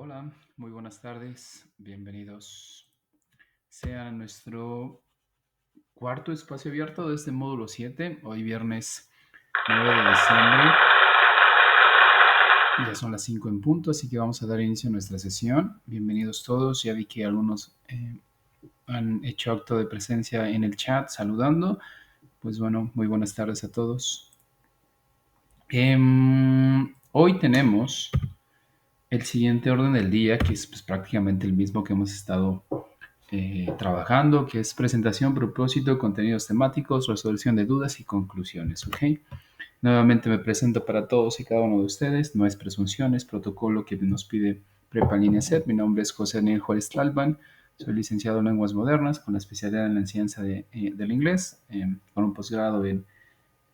Hola, muy buenas tardes, bienvenidos sean a nuestro cuarto espacio abierto de este módulo 7. Hoy viernes 9 de diciembre, ya son las 5 en punto, así que vamos a dar inicio a nuestra sesión. Bienvenidos todos, ya vi que algunos han hecho acto de presencia en el chat saludando. Pues bueno, muy buenas tardes a todos. Hoy tenemos el siguiente orden del día, que es pues, prácticamente el mismo que hemos estado trabajando, que es presentación, propósito, contenidos temáticos, resolución de dudas y conclusiones, ¿ok? Nuevamente me presento para todos y cada uno de ustedes, no es presunción, es protocolo que nos pide Prepa Línea CEP. Mi nombre es José Daniel Juárez Tlalpan, soy licenciado en Lenguas Modernas con la especialidad en la enseñanza del inglés, con un posgrado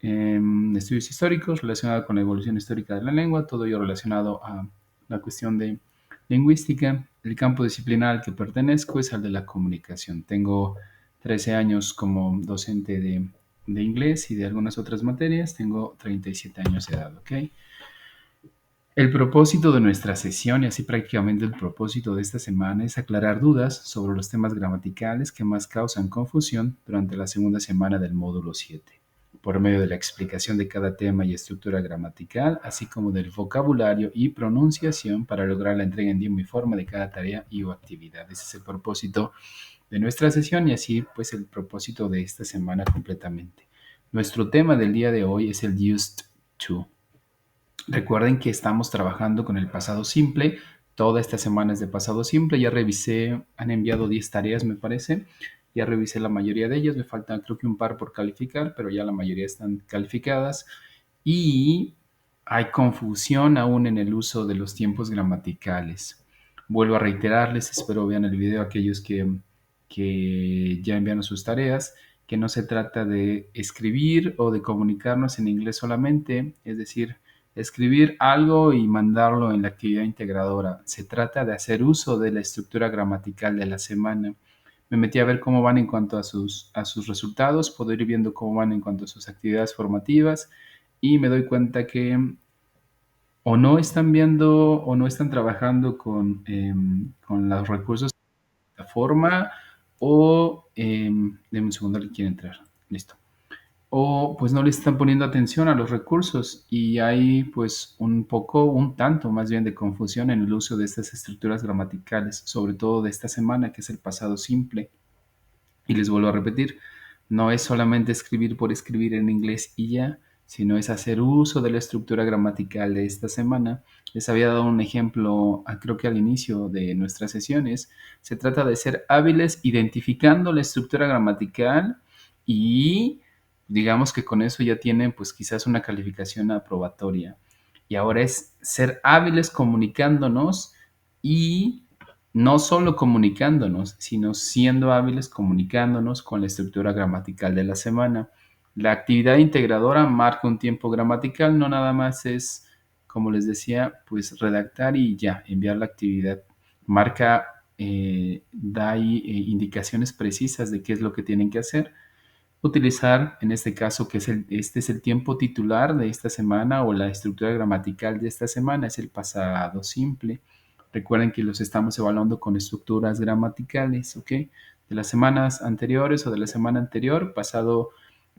en estudios históricos relacionado con la evolución histórica de la lengua, todo ello relacionado a la cuestión de lingüística. El campo disciplinar al que pertenezco es al de la comunicación. Tengo 13 años como docente de inglés y de algunas otras materias. Tengo 37 años de edad, ¿ok? El propósito de nuestra sesión, y así prácticamente el propósito de esta semana, es aclarar dudas sobre los temas gramaticales que más causan confusión durante la segunda semana del módulo 7, por medio de la explicación de cada tema y estructura gramatical, así como del vocabulario y pronunciación para lograr la entrega en tiempo y forma de cada tarea y o actividad. Ese es el propósito de nuestra sesión y así pues el propósito de esta semana completamente. Nuestro tema del día de hoy es el used to. Recuerden que estamos trabajando con el pasado simple. Toda esta semana es de pasado simple. Ya revisé, han enviado 10 tareas, me parece. Ya revisé la mayoría de ellas. Me faltan creo que un par por calificar, pero ya la mayoría están calificadas. Y hay confusión aún en el uso de los tiempos gramaticales. Vuelvo a reiterarles, espero vean el video aquellos que ya enviaron sus tareas, que no se trata de escribir o de comunicarnos en inglés solamente, es decir, escribir algo y mandarlo en la actividad integradora. Se trata de hacer uso de la estructura gramatical de la semana. Me metí a ver cómo van en cuanto a sus resultados, puedo ir viendo cómo van en cuanto a sus actividades formativas y me doy cuenta que o no están viendo o no están trabajando con los recursos de la forma o, denme un segundo, le quiero entrar, listo, o pues no le están poniendo atención a los recursos y hay pues un tanto más bien de confusión en el uso de estas estructuras gramaticales, sobre todo de esta semana que es el pasado simple. Y les vuelvo a repetir, no es solamente escribir por escribir en inglés y ya, sino es hacer uso de la estructura gramatical de esta semana. Les había dado un ejemplo, creo que al inicio de nuestras sesiones. Se trata de ser hábiles identificando la estructura gramatical y digamos que con eso ya tienen pues quizás una calificación aprobatoria. Y ahora es ser hábiles comunicándonos y no solo comunicándonos, sino siendo hábiles comunicándonos con la estructura gramatical de la semana. La actividad integradora marca un tiempo gramatical, no nada más es, como les decía, pues redactar y ya, enviar la actividad. Marca, da ahí indicaciones precisas de qué es lo que tienen que hacer. Utilizar, en este caso, que este es el tiempo titular de esta semana o la estructura gramatical de esta semana, es el pasado simple. Recuerden que los estamos evaluando con estructuras gramaticales, ¿ok? De las semanas anteriores o de la semana anterior, pasado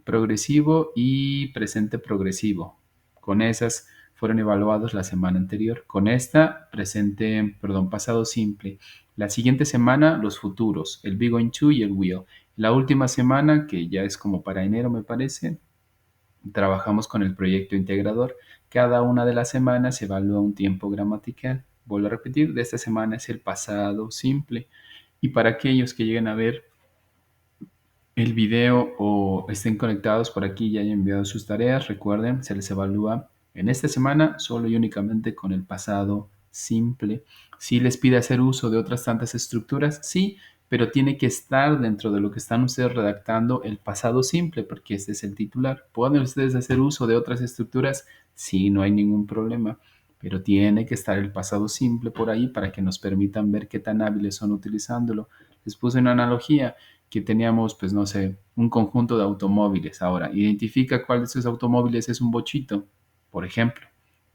progresivo y presente progresivo. Con esas fueron evaluados la semana anterior. Con esta, pasado simple. La siguiente semana, los futuros, el be going to y el will. La última semana, que ya es como para enero, me parece, trabajamos con el proyecto integrador. Cada una de las semanas se evalúa un tiempo gramatical. Vuelvo a repetir, de esta semana es el pasado simple. Y para aquellos que lleguen a ver el video o estén conectados por aquí y hayan enviado sus tareas, recuerden, se les evalúa en esta semana solo y únicamente con el pasado simple. Si les pide hacer uso de otras tantas estructuras, sí, pero tiene que estar dentro de lo que están ustedes redactando el pasado simple, porque este es el titular. ¿Pueden ustedes hacer uso de otras estructuras? Sí, no hay ningún problema, pero tiene que estar el pasado simple por ahí para que nos permitan ver qué tan hábiles son utilizándolo. Les puse una analogía que teníamos, pues no sé, un conjunto de automóviles. Ahora, identifica cuál de esos automóviles es un bochito, por ejemplo.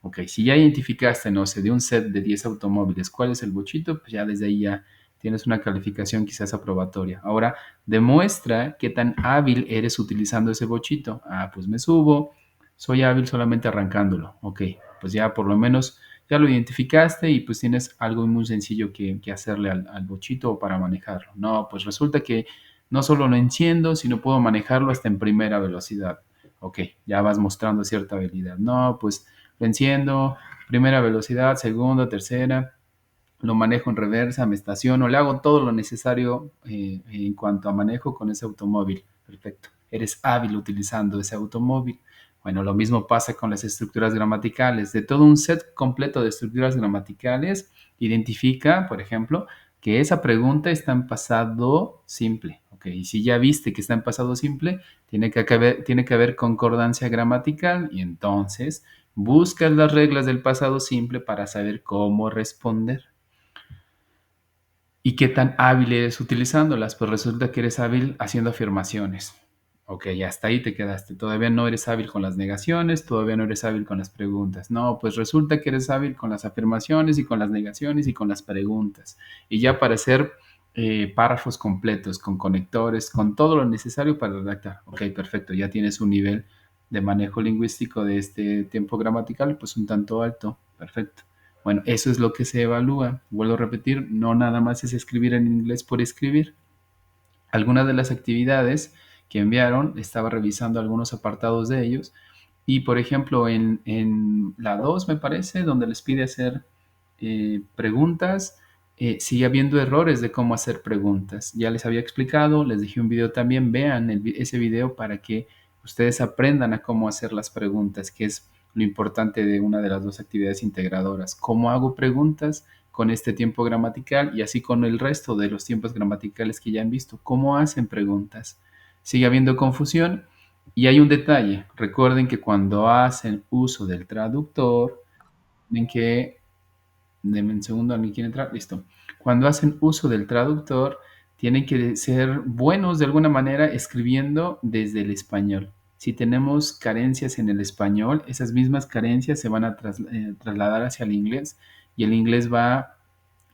Ok, si ya identificaste, no sé, de un set de 10 automóviles, cuál es el bochito, pues ya desde ahí ya tienes una calificación quizás aprobatoria. Ahora, demuestra qué tan hábil eres utilizando ese bochito. Ah, pues me subo, soy hábil solamente arrancándolo. Ok, pues ya por lo menos ya lo identificaste y pues tienes algo muy sencillo que hacerle al bochito para manejarlo. No, pues resulta que no solo lo enciendo, sino puedo manejarlo hasta en primera velocidad. Ok, ya vas mostrando cierta habilidad. No, pues lo enciendo, primera velocidad, segunda, tercera, lo manejo en reversa, me estaciono, le hago todo lo necesario en cuanto a manejo con ese automóvil. Perfecto. Eres hábil utilizando ese automóvil. Bueno, lo mismo pasa con las estructuras gramaticales. De todo un set completo de estructuras gramaticales, identifica, por ejemplo, que esa pregunta está en pasado simple. Ok, y si ya viste que está en pasado simple, tiene que haber concordancia gramatical y entonces buscas las reglas del pasado simple para saber cómo responder. ¿Y qué tan hábil eres utilizándolas? Pues resulta que eres hábil haciendo afirmaciones. Ok, hasta ahí te quedaste. Todavía no eres hábil con las negaciones, todavía no eres hábil con las preguntas. No, pues resulta que eres hábil con las afirmaciones y con las negaciones y con las preguntas. Y ya para hacer párrafos completos, con conectores, con todo lo necesario para redactar. Ok, perfecto, ya tienes un nivel de manejo lingüístico de este tiempo gramatical, pues un tanto alto. Perfecto. Bueno, eso es lo que se evalúa. Vuelvo a repetir, no nada más es escribir en inglés por escribir. Algunas de las actividades que enviaron, estaba revisando algunos apartados de ellos y, por ejemplo, en la 2 me parece, donde les pide hacer preguntas, sigue habiendo errores de cómo hacer preguntas. Ya les había explicado, les dejé un video también, vean ese video para que ustedes aprendan a cómo hacer las preguntas, que es lo importante de una de las dos actividades integradoras. ¿Cómo hago preguntas con este tiempo gramatical y así con el resto de los tiempos gramaticales que ya han visto? ¿Cómo hacen preguntas? Sigue habiendo confusión y hay un detalle. Recuerden que cuando hacen uso del traductor, tienen que denme un segundo, ¿alguien quiere entrar? Listo. Cuando hacen uso del traductor, tienen que ser buenos de alguna manera escribiendo desde el español. Si tenemos carencias en el español, esas mismas carencias se van a trasladar hacia el inglés y el inglés va,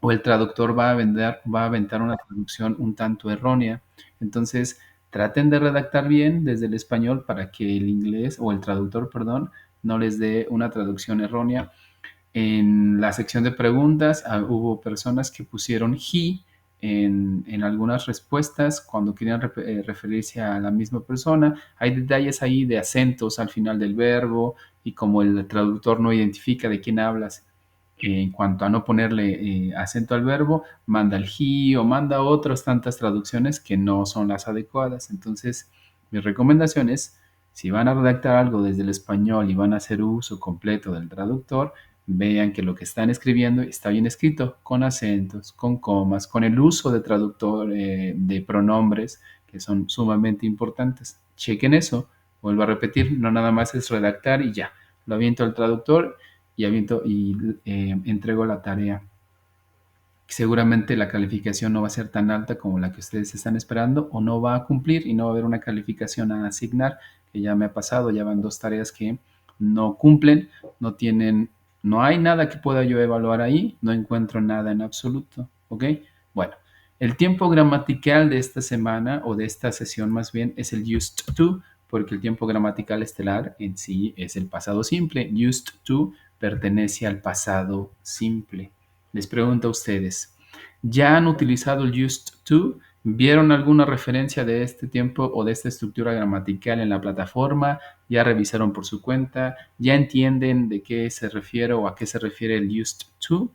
o el traductor va a aventar una traducción un tanto errónea. Entonces, traten de redactar bien desde el español para que el inglés o el traductor, perdón, no les dé una traducción errónea. En la sección de preguntas hubo personas que pusieron he en algunas respuestas cuando querían referirse a la misma persona. Hay detalles ahí de acentos al final del verbo y como el traductor no identifica de quién hablas en cuanto a no ponerle acento al verbo, manda el he o manda otras tantas traducciones que no son las adecuadas. Entonces, mi recomendación es, si van a redactar algo desde el español y van a hacer uso completo del traductor, vean que lo que están escribiendo está bien escrito, con acentos, con comas, con el uso de traductor de pronombres que son sumamente importantes. Chequen eso, vuelvo a repetir, no nada más es redactar y ya, lo aviento al traductor y aviento y entrego la tarea. Seguramente la calificación no va a ser tan alta como la que ustedes están esperando o no va a cumplir y no va a haber una calificación a asignar, que ya me ha pasado, ya van dos tareas que no cumplen, no tienen, no hay nada que pueda yo evaluar ahí, no encuentro nada en absoluto, ¿ok? Bueno, el tiempo gramatical de esta semana o de esta sesión más bien es el used to, porque el tiempo gramatical estelar en sí es el pasado simple. Used to pertenece al pasado simple. Les pregunto a ustedes, ¿ya han utilizado el used to? ¿Vieron alguna referencia de este tiempo o de esta estructura gramatical en la plataforma? ¿Ya revisaron por su cuenta? ¿Ya entienden de qué se refiere o a qué se refiere el used to?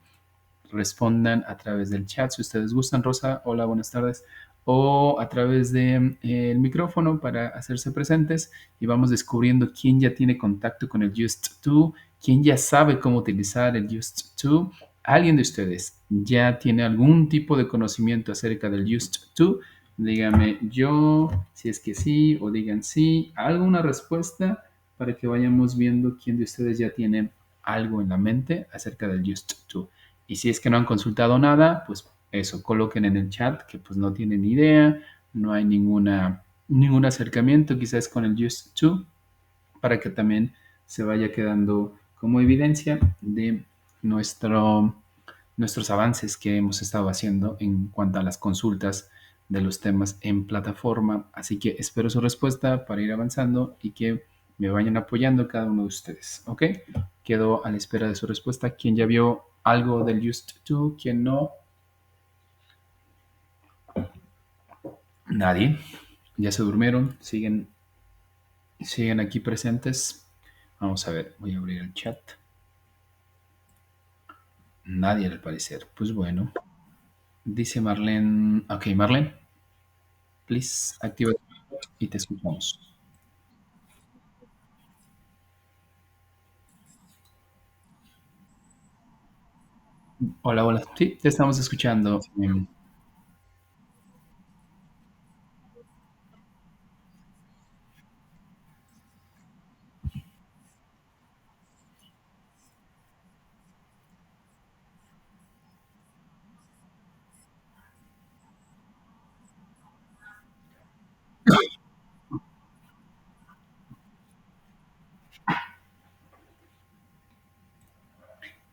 Respondan a través del chat si ustedes gustan. Rosa, hola, buenas tardes. O a través del micrófono para hacerse presentes y vamos descubriendo quién ya tiene contacto con el used to, quién ya sabe cómo utilizar el used to. ¿Alguien de ustedes ya tiene algún tipo de conocimiento acerca del used to? Díganme yo, si es que sí, o digan sí, alguna respuesta para que vayamos viendo quién de ustedes ya tiene algo en la mente acerca del used to. Y si es que no han consultado nada, pues eso, coloquen en el chat que pues no tienen idea, no hay ningún acercamiento quizás con el used to, para que también se vaya quedando como evidencia de nuestro, nuestros avances que hemos estado haciendo en cuanto a las consultas de los temas en plataforma. Así que espero su respuesta para ir avanzando y que me vayan apoyando cada uno de ustedes. ¿Ok? Quedo a la espera de su respuesta. ¿Quién ya vio algo del Used to? ¿Quién no? Nadie. Ya se durmieron. Siguen aquí presentes. Vamos a ver. Voy a abrir el chat. Nadie al parecer. Pues bueno. Dice Marlene. Ok, Marlene, please activa y te escuchamos. Hola, hola. Sí, te estamos escuchando.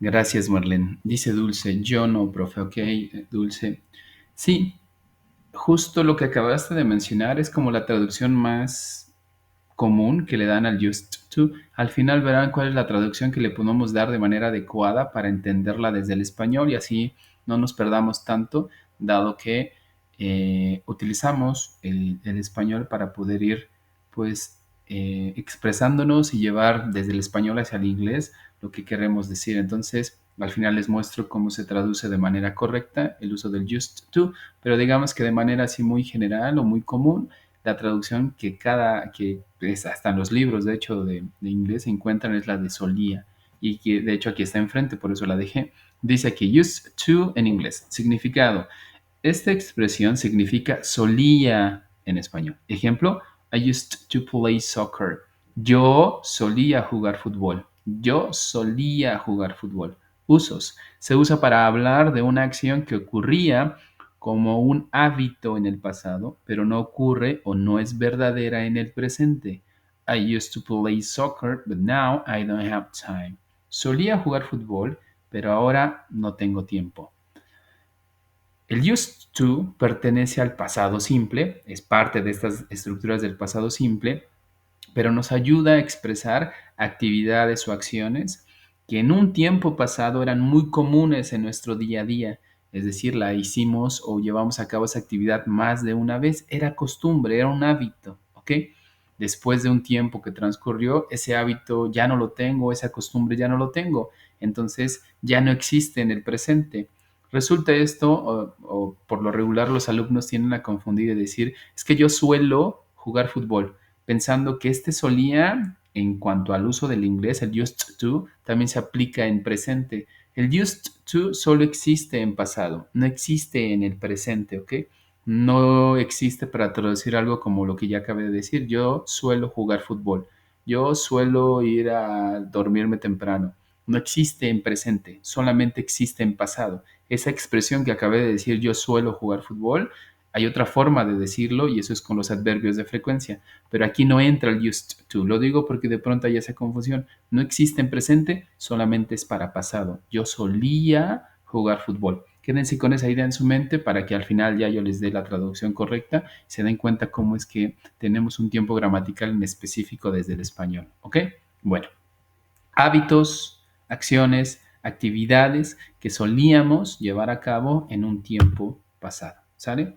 Gracias, Marlene. Dice Dulce. Yo no, profe. Ok, Dulce. Sí, justo lo que acabaste de mencionar es como la traducción más común que le dan al used to. Al final verán cuál es la traducción que le podemos dar de manera adecuada para entenderla desde el español y así no nos perdamos tanto, dado que utilizamos el español para poder ir pues expresándonos y llevar desde el español hacia el inglés lo que queremos decir. Entonces, al final les muestro cómo se traduce de manera correcta el uso del used to, pero digamos que de manera así muy general o muy común la traducción que es hasta en los libros, de hecho, de inglés se encuentran es la de solía y que de hecho aquí está enfrente, por eso la dejé. Dice que used to en inglés. Significado. Esta expresión significa solía en español. Ejemplo, I used to play soccer. Yo solía jugar fútbol. Yo solía jugar fútbol. Usos. Se usa para hablar de una acción que ocurría como un hábito en el pasado, pero no ocurre o no es verdadera en el presente. I used to play soccer, but now I don't have time. Solía jugar fútbol, pero ahora no tengo tiempo. El used to pertenece al pasado simple, es parte de estas estructuras del pasado simple, pero nos ayuda a expresar actividades o acciones que en un tiempo pasado eran muy comunes en nuestro día a día. Es decir, la hicimos o llevamos a cabo esa actividad más de una vez. Era costumbre, era un hábito, ¿ok? Después de un tiempo que transcurrió, ese hábito ya no lo tengo, esa costumbre ya no lo tengo. Entonces ya no existe en el presente. Resulta esto, o por lo regular los alumnos tienden a confundir y decir, es que yo suelo jugar fútbol pensando que este solía, en cuanto al uso del inglés, el used to, también se aplica en presente. El used to solo existe en pasado, no existe en el presente, ¿ok? No existe para traducir algo como lo que ya acabé de decir. Yo suelo jugar fútbol. Yo suelo ir a dormirme temprano. No existe en presente, solamente existe en pasado. Esa expresión que acabé de decir, yo suelo jugar fútbol, hay otra forma de decirlo y eso es con los adverbios de frecuencia. Pero aquí no entra el used to. Lo digo porque de pronto hay esa confusión. No existe en presente, solamente es para pasado. Yo solía jugar fútbol. Quédense con esa idea en su mente para que al final ya yo les dé la traducción correcta y se den cuenta cómo es que tenemos un tiempo gramatical en específico desde el español. ¿Ok? Bueno, hábitos, acciones, actividades que solíamos llevar a cabo en un tiempo pasado. ¿Sale?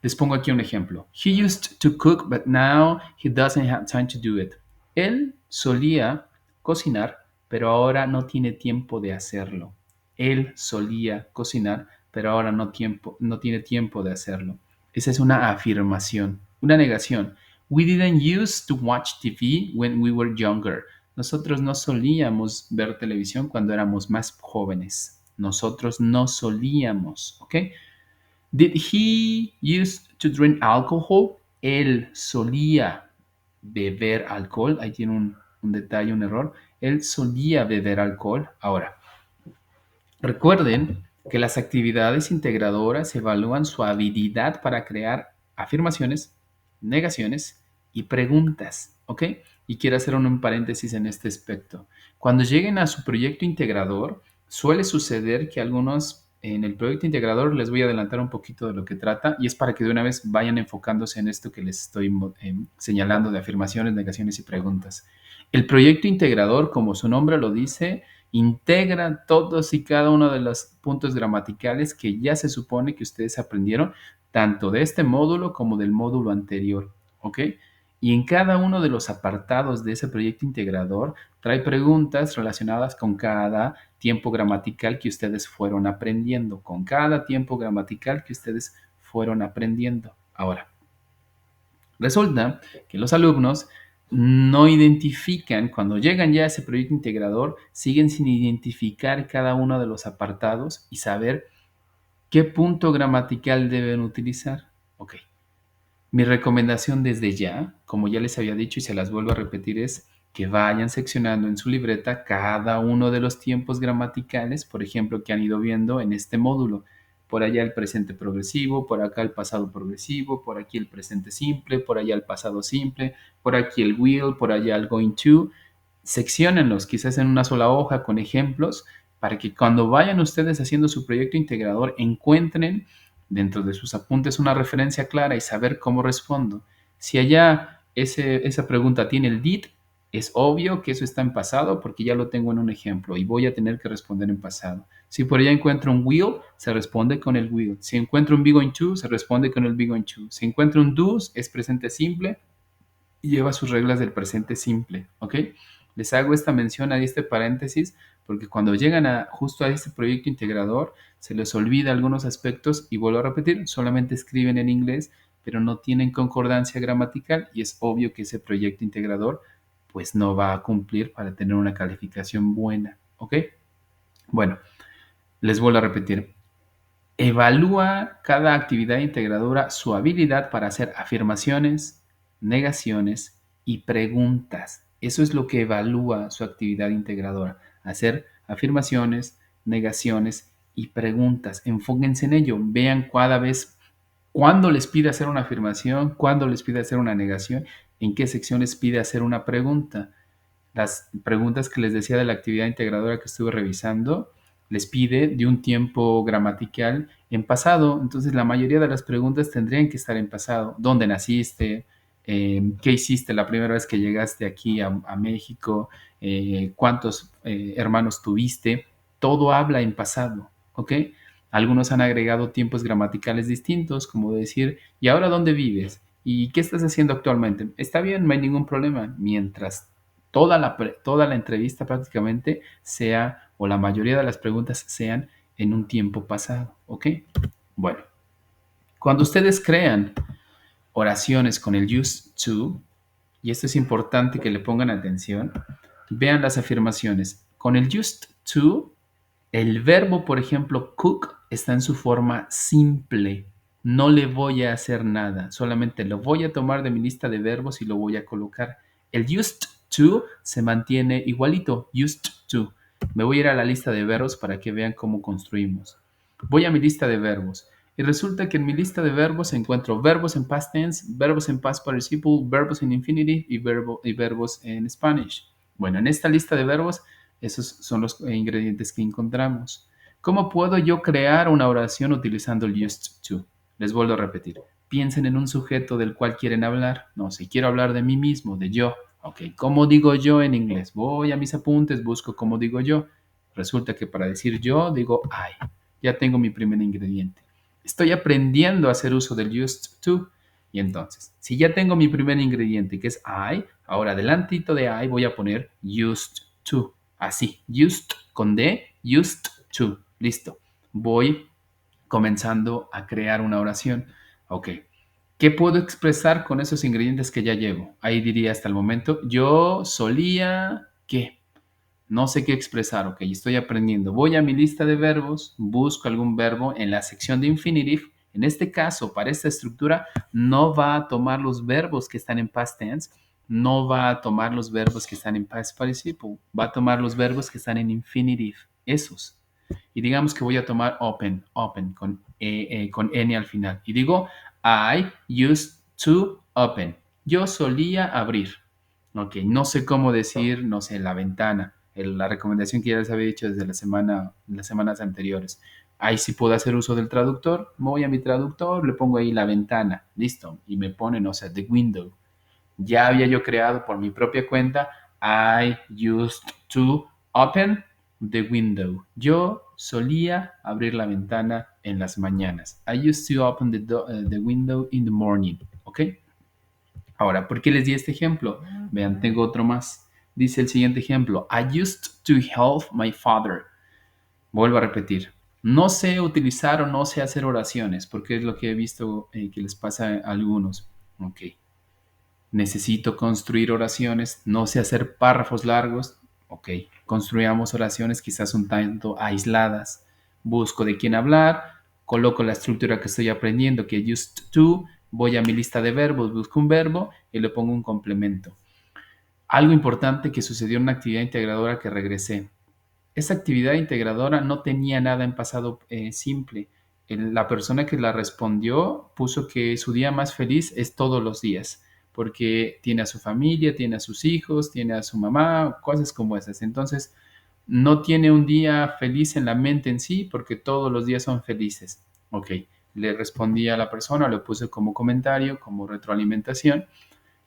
Les pongo aquí un ejemplo. He used to cook, but now he doesn't have time to do it. Él solía cocinar, pero ahora no tiene tiempo de hacerlo. Él solía cocinar, pero ahora no tiene tiempo de hacerlo. Esa es una afirmación, una negación. We didn't used to watch TV when we were younger. Nosotros no solíamos ver televisión cuando éramos más jóvenes. Nosotros no solíamos, ¿ok? Did he used to drink alcohol? Él solía beber alcohol. Ahí tiene un detalle, un error. Él solía beber alcohol. Ahora, recuerden que las actividades integradoras evalúan su habilidad para crear afirmaciones, negaciones y preguntas. ¿Ok? y quiero hacer un paréntesis en este aspecto. Cuando lleguen a su proyecto integrador, suele suceder que algunos en el proyecto integrador les voy a adelantar un poquito de lo que trata y es para que de una vez vayan enfocándose en esto que les estoy señalando de afirmaciones, negaciones y preguntas. El proyecto integrador, como su nombre lo dice, integra todos y cada uno de los puntos gramaticales que ya se supone que ustedes aprendieron, tanto de este módulo como del módulo anterior, ¿ok? Y en cada uno de los apartados de ese proyecto integrador trae preguntas relacionadas con cada tiempo gramatical que ustedes fueron aprendiendo, con cada tiempo gramatical que ustedes fueron aprendiendo. Ahora, resulta que los alumnos no identifican, cuando llegan ya a ese proyecto integrador, siguen sin identificar cada uno de los apartados y saber qué punto gramatical deben utilizar. Ok. Mi recomendación desde ya, como ya les había dicho y se las vuelvo a repetir, es que vayan seccionando en su libreta cada uno de los tiempos gramaticales, por ejemplo, que han ido viendo en este módulo. Por allá el presente progresivo, por acá el pasado progresivo, por aquí el presente simple, por allá el pasado simple, por aquí el will, por allá el going to. Secciónenlos quizás en una sola hoja con ejemplos para que cuando vayan ustedes haciendo su proyecto integrador encuentren dentro de sus apuntes una referencia clara y saber cómo respondo. Si allá esa pregunta tiene el did, es obvio que eso está en pasado porque ya lo tengo en un ejemplo y voy a tener que responder en pasado. Si por allá encuentro un will, se responde con el will. Si encuentro un be going to, se responde con el be going to. Si encuentro un do's, es presente simple y lleva sus reglas del presente simple, ¿ok? Les hago esta mención a este paréntesis porque cuando llegan justo a este proyecto integrador se les olvida algunos aspectos y vuelvo a repetir, solamente escriben en inglés pero no tienen concordancia gramatical y es obvio que ese proyecto integrador pues no va a cumplir para tener una calificación buena, ¿ok? Bueno, les vuelvo a repetir, evalúa cada actividad integradora su habilidad para hacer afirmaciones, negaciones y preguntas. Eso es lo que evalúa su actividad integradora. Hacer afirmaciones, negaciones y preguntas. Enfóquense en ello. Vean cada vez cuándo les pide hacer una afirmación, cuándo les pide hacer una negación, en qué secciones pide hacer una pregunta. Las preguntas que les decía de la actividad integradora que estuve revisando, les pide de un tiempo gramatical en pasado. Entonces, la mayoría de las preguntas tendrían que estar en pasado. ¿Dónde naciste? ¿Qué hiciste la primera vez que llegaste aquí a México? ¿Cuántos hermanos tuviste? Todo habla en pasado, ¿ok? Algunos han agregado tiempos gramaticales distintos, como decir, ¿y ahora dónde vives? ¿Y qué estás haciendo actualmente? Está bien, no hay ningún problema, mientras toda la entrevista prácticamente sea, o la mayoría de las preguntas sean en un tiempo pasado, ¿ok? Bueno, cuando ustedes crean oraciones con el used to, y esto es importante que le pongan atención, vean las afirmaciones. Con el used to, el verbo, por ejemplo, cook, está en su forma simple. No le voy a hacer nada, solamente lo voy a tomar de mi lista de verbos y lo voy a colocar. El used to se mantiene igualito, used to. Me voy a ir a la lista de verbos para que vean cómo construimos. Voy a mi lista de verbos y resulta que en mi lista de verbos encuentro verbos en past tense, verbos en past participle, verbos en infinitive y verbos en Spanish. Bueno, en esta lista de verbos esos son los ingredientes que encontramos. ¿Cómo puedo yo crear una oración utilizando el used to? Les vuelvo a repetir. Piensen en un sujeto del cual quieren hablar. No, si quiero hablar de mí mismo, de yo. Ok, ¿cómo digo yo en inglés? Voy a mis apuntes, busco cómo digo yo. Resulta que para decir yo digo I. Ya tengo mi primer ingrediente. Estoy aprendiendo a hacer uso del used to. Y entonces, si ya tengo mi primer ingrediente que es I, ahora adelantito de I voy a poner used to. Así, used con D, used to. Listo. Voy comenzando a crear una oración. Ok. ¿Qué puedo expresar con esos ingredientes que ya llevo? Ahí diría hasta el momento, yo solía que. No sé qué expresar, ok, estoy aprendiendo. Voy a mi lista de verbos, busco algún verbo en la sección de infinitive. En este caso, para esta estructura, no va a tomar los verbos que están en past tense, no va a tomar los verbos que están en past participle, va a tomar los verbos que están en infinitive, esos. Y digamos que voy a tomar open, con N al final. Y digo, I used to open. Yo solía abrir. Ok, no sé cómo decir, no sé, la ventana. La recomendación que ya les había dicho desde las semanas anteriores. Ahí sí puedo hacer uso del traductor. Voy a mi traductor, le pongo ahí la ventana, listo. Y me pone, no sé, the window. Ya había yo creado por mi propia cuenta. I used to open the window. Yo solía abrir la ventana en las mañanas. I used to open the window in the morning. ¿Ok? Ahora, ¿por qué les di este ejemplo? Vean, tengo otro más. Dice el siguiente ejemplo. I used to help my father. Vuelvo a repetir. No sé utilizar o no sé hacer oraciones, porque es lo que he visto que les pasa a algunos. Ok. Necesito construir oraciones, no sé hacer párrafos largos. Ok. Construyamos oraciones quizás un tanto aisladas. Busco de quién hablar, coloco la estructura que estoy aprendiendo, que used to, voy a mi lista de verbos, busco un verbo y le pongo un complemento. Algo importante que sucedió en una actividad integradora que regresé. Esa actividad integradora no tenía nada en pasado simple. La persona que la respondió puso que su día más feliz es todos los días, porque tiene a su familia, tiene a sus hijos, tiene a su mamá, cosas como esas. Entonces, no tiene un día feliz en la mente en sí, porque todos los días son felices. Ok, le respondí a la persona, lo puse como comentario, como retroalimentación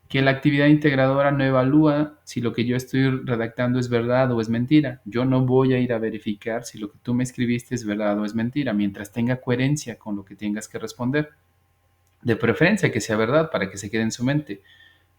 que la actividad integradora no evalúa si lo que yo estoy redactando es verdad o es mentira. Yo no voy a ir a verificar si lo que tú me escribiste es verdad o es mentira, mientras tenga coherencia con lo que tengas que responder. De preferencia que sea verdad para que se quede en su mente.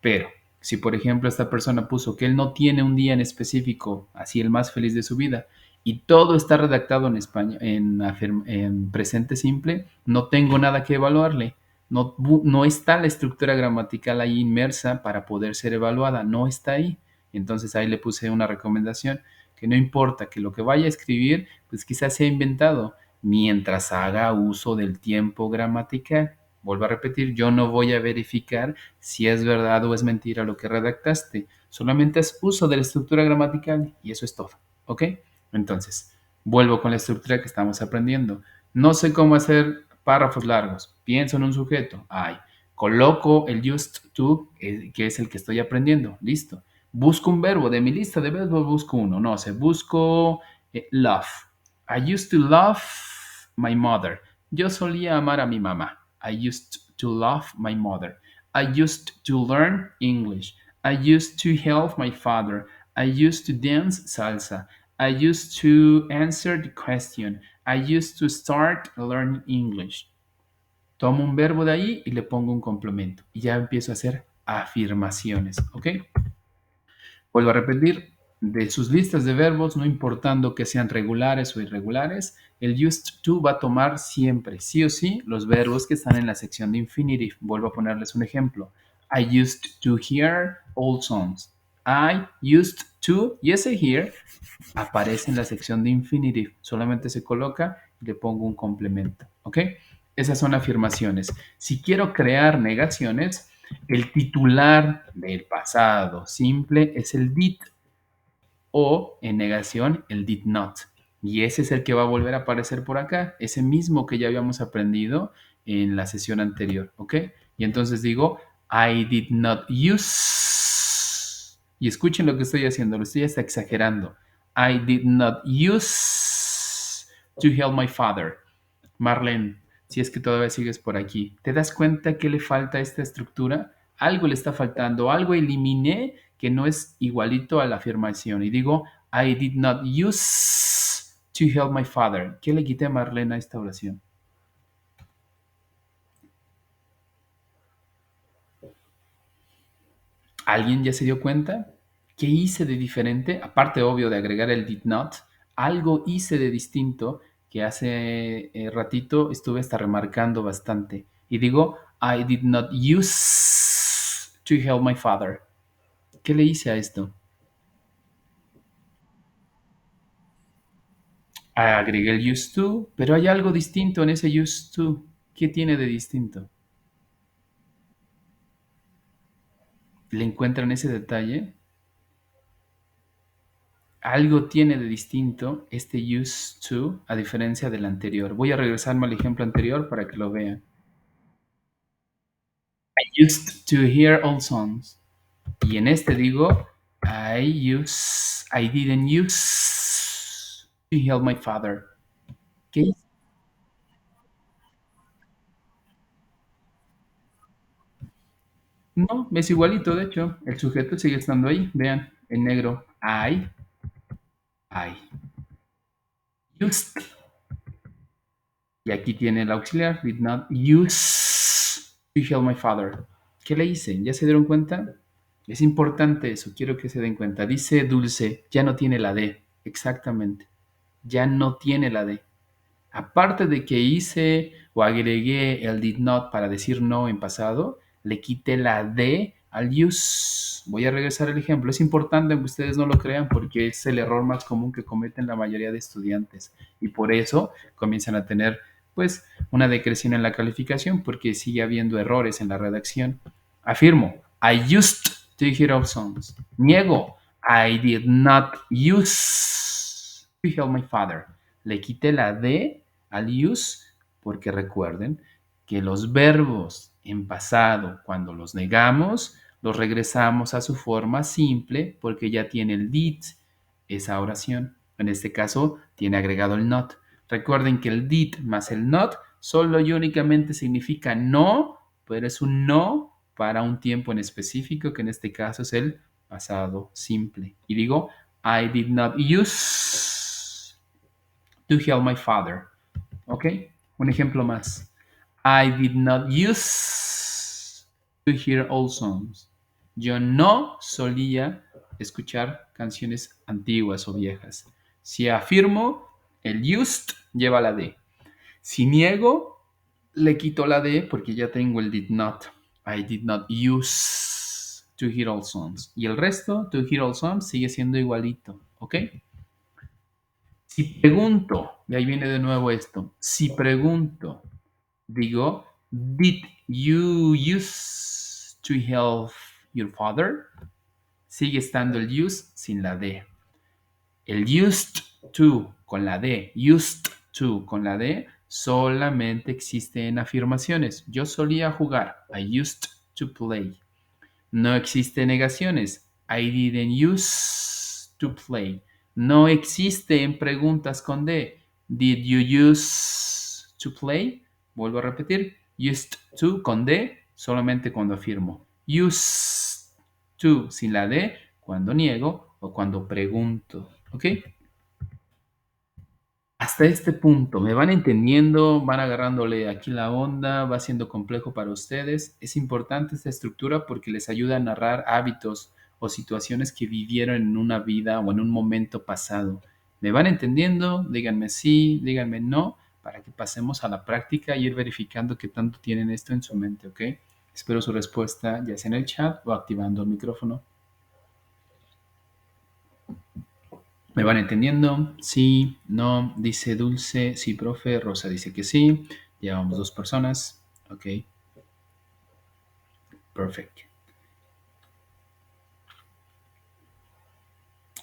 Pero si, por ejemplo, esta persona puso que él no tiene un día en específico, así el más feliz de su vida, y todo está redactado en español, en presente simple, no tengo nada que evaluarle. No, no está la estructura gramatical ahí inmersa para poder ser evaluada, no está ahí. Entonces ahí le puse una recomendación que no importa que lo que vaya a escribir, pues quizás sea inventado, mientras haga uso del tiempo gramatical. Vuelvo a repetir, yo no voy a verificar si es verdad o es mentira lo que redactaste. Solamente es uso de la estructura gramatical y eso es todo. ¿Ok? Entonces, vuelvo con la estructura que estamos aprendiendo. No sé cómo hacer párrafos largos. Pienso en un sujeto. Ay, coloco el used to, que es el que estoy aprendiendo. Listo. Busco un verbo. De mi lista de verbos busco uno. No sé, busco love. I used to love my mother. Yo solía amar a mi mamá. I used to love my mother. I used to learn English. I used to help my father. I used to dance salsa. I used to answer the question. I used to start learning English. Tomo un verbo de ahí y le pongo un complemento. Y ya empiezo a hacer afirmaciones. ¿Ok? Vuelvo a repetir, de sus listas de verbos, no importando que sean regulares o irregulares, el used to va a tomar siempre, sí o sí, los verbos que están en la sección de infinitive. Vuelvo a ponerles un ejemplo. I used to hear old songs. I used to, y ese hear aparece en la sección de infinitive. Solamente se coloca y le pongo un complemento. ¿Ok? Esas son afirmaciones. Si quiero crear negaciones, el titular del pasado simple es el did o en negación el did not. Y ese es el que va a volver a aparecer por acá, ese mismo que ya habíamos aprendido en la sesión anterior, ¿ok? Y entonces digo, I did not use. Y escuchen lo que estoy haciendo, lo estoy hasta exagerando. I did not use to help my father. Marlene, si es que todavía sigues por aquí, ¿te das cuenta que le falta esta estructura? Algo le está faltando, algo eliminé que no es igualito a la afirmación. Y digo, I did not use to help my father. ¿Qué le quité a Marlene a esta oración? ¿Alguien ya se dio cuenta? ¿Qué hice de diferente? Aparte, obvio, de agregar el did not, algo hice de distinto que hace ratito estuve hasta remarcando bastante. Y digo, I did not use to help my father. ¿Qué le hice a esto? Agregué el used to, pero hay algo distinto en ese used to. ¿Qué tiene de distinto? ¿Le encuentran ese detalle? Algo tiene de distinto este used to a diferencia del anterior. Voy a regresarme al ejemplo anterior para que lo vean. I used to hear old songs. Y en este digo, I didn't use to help my father. ¿Qué hice? No, es igualito, de hecho. El sujeto sigue estando ahí. Vean, en negro. I used. Y aquí tiene el auxiliar. Did not use to help my father. ¿Qué le hice? ¿Ya se dieron cuenta? Es importante eso, quiero que se den cuenta. Dice Dulce, ya no tiene la D. Exactamente. Ya no tiene la D. Aparte de que hice o agregué el did not para decir no en pasado, le quité la D al use. Voy a regresar al ejemplo. Es importante aunque ustedes no lo crean porque es el error más común que cometen la mayoría de estudiantes y por eso comienzan a tener pues una decreción en la calificación porque sigue habiendo errores en la redacción. Afirmo, I used to hear of songs. Niego, I did not use to help my father. Le quité la D al use porque recuerden que los verbos en pasado, cuando los negamos, los regresamos a su forma simple porque ya tiene el did esa oración. En este caso, tiene agregado el not. Recuerden que el did más el not solo y únicamente significa no, pero es un no para un tiempo en específico, que en este caso es el pasado simple. Y digo, I did not use to help my father. ¿Ok? Un ejemplo más. I did not use to hear old songs. Yo no solía escuchar canciones antiguas o viejas. Si afirmo, el used lleva la D. Si niego, le quito la D porque ya tengo el did not. I did not use to hear old songs. Y el resto, to hear old songs, sigue siendo igualito. ¿Ok? Si pregunto, y ahí viene de nuevo esto, si pregunto, digo, did you use to help your father? Sigue estando el use sin la D. El used to con la D, used to con la D, solamente existe en afirmaciones. Yo solía jugar. I used to play. No existe negaciones. I didn't use to play. No existe en preguntas con D. Did you use to play? Vuelvo a repetir. Used to con D solamente cuando afirmo. Used to sin la D cuando niego o cuando pregunto. ¿Ok? Hasta este punto, ¿me van entendiendo? ¿Van agarrándole aquí la onda? ¿Va siendo complejo para ustedes? Es importante esta estructura porque les ayuda a narrar hábitos o situaciones que vivieron en una vida o en un momento pasado. ¿Me van entendiendo? Díganme sí, díganme no, para que pasemos a la práctica y ir verificando qué tanto tienen esto en su mente, ¿ok? Espero su respuesta ya sea en el chat o activando el micrófono. ¿Me van entendiendo? Sí, no, dice Dulce, sí, profe, Rosa dice que sí, llevamos 2 personas, ok, perfecto.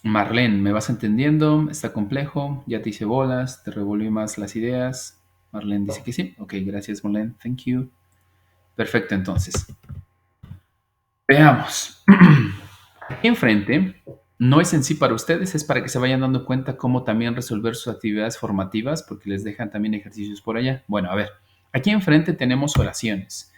Marlene, ¿me vas entendiendo? ¿Está complejo? ¿Ya te hice bolas? ¿Te revolví más las ideas? Marlene dice que sí, ok, gracias Marlene, thank you. Perfecto, entonces, veamos. Aquí enfrente no es en sí para ustedes, es para que se vayan dando cuenta cómo también resolver sus actividades formativas, porque les dejan también ejercicios por allá. Bueno, a ver, aquí enfrente tenemos oraciones.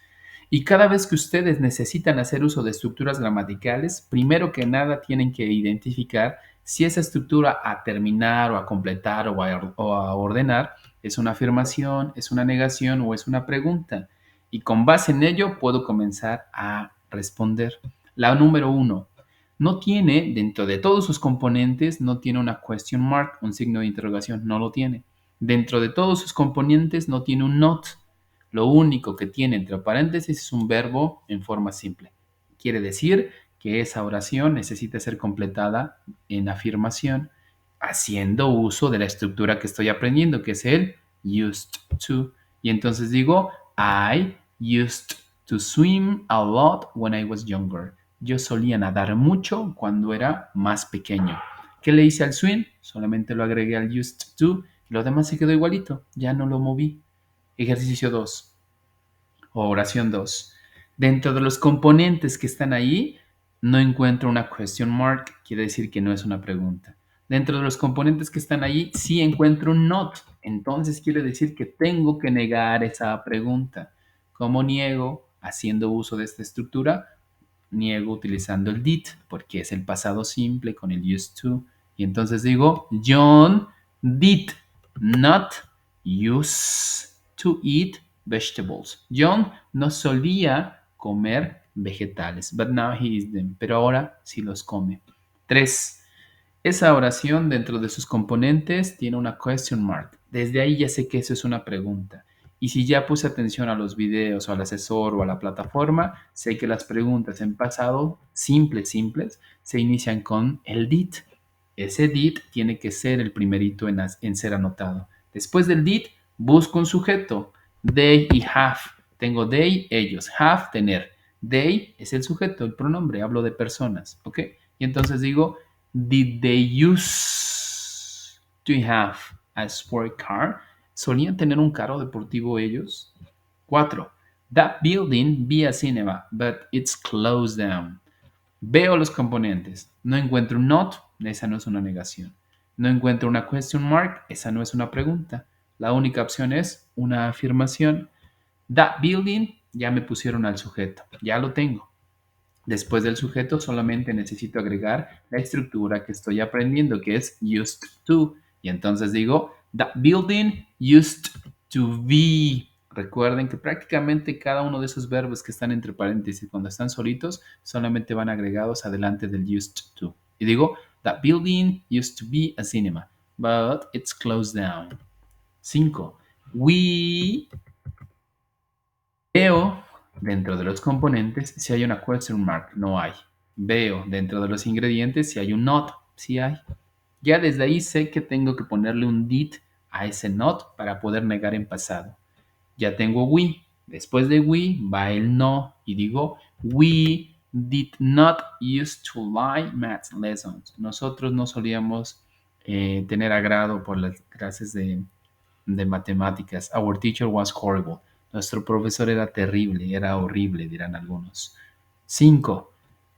Y cada vez que ustedes necesitan hacer uso de estructuras gramaticales, primero que nada tienen que identificar si esa estructura a terminar o a completar o a ordenar es una afirmación, es una negación o es una pregunta. Y con base en ello puedo comenzar a responder. La número 1, no tiene, dentro de todos sus componentes, no tiene una question mark, un signo de interrogación, no lo tiene. Dentro de todos sus componentes no tiene un not. Lo único que tiene entre paréntesis es un verbo en forma simple. Quiere decir que esa oración necesita ser completada en afirmación haciendo uso de la estructura que estoy aprendiendo, que es el used to. Y entonces digo, I used to swim a lot when I was younger. Yo solía nadar mucho cuando era más pequeño. ¿Qué le hice al swim? Solamente lo agregué al used to. Y lo demás se quedó igualito. Ya no lo moví. Ejercicio 2 o oración 2. Dentro de los componentes que están ahí, No encuentro una question mark, quiere decir que no es una pregunta. Dentro de los componentes que están allí, sí encuentro un not. Entonces quiere decir que tengo que negar esa pregunta. ¿Cómo niego? Haciendo uso de esta estructura, niego utilizando el did, porque es el pasado simple con el used to. Y entonces digo, John did not use to eat vegetables. John no solía comer vegetales, but now he eats them. Pero ahora sí los come. 3. Esa oración dentro de sus componentes tiene una question mark. Desde ahí ya sé que eso es una pregunta. Y si ya puse atención a los videos o al asesor o a la plataforma, sé que las preguntas en pasado, simples, se inician con el did. Ese did tiene que ser el primerito en ser anotado. Después del did, busco un sujeto. They y have. Tengo they, ellos. Have, tener. They es el sujeto, el pronombre. Hablo de personas. ¿Ok? Y entonces digo, did they used to have a sport car? ¿Solían tener un carro deportivo ellos? 4. That building be a cinema, but it's closed down. Veo los componentes. No encuentro un not, esa no es una negación. No encuentro una question mark, esa no es una pregunta. La única opción es una afirmación. That building, ya me pusieron al sujeto, ya lo tengo. Después del sujeto solamente necesito agregar la estructura que estoy aprendiendo, que es used to. Y entonces digo, that building used to be. Recuerden que prácticamente cada uno de esos verbos que están entre paréntesis cuando están solitos solamente van agregados adelante del used to. Y digo, that building used to be a cinema, but it's closed down. 5. We Veo dentro de los componentes si hay una question mark, no hay. Veo dentro de los ingredientes si hay un not, si hay. Ya desde ahí sé que tengo que ponerle un did a ese not para poder negar en pasado. Ya tengo we. Después de we va el no y digo we did not used to like math lessons. Nosotros no solíamos tener agrado por las clases de matemáticas. Our teacher was horrible. Nuestro profesor era terrible, era horrible, dirán algunos. 5.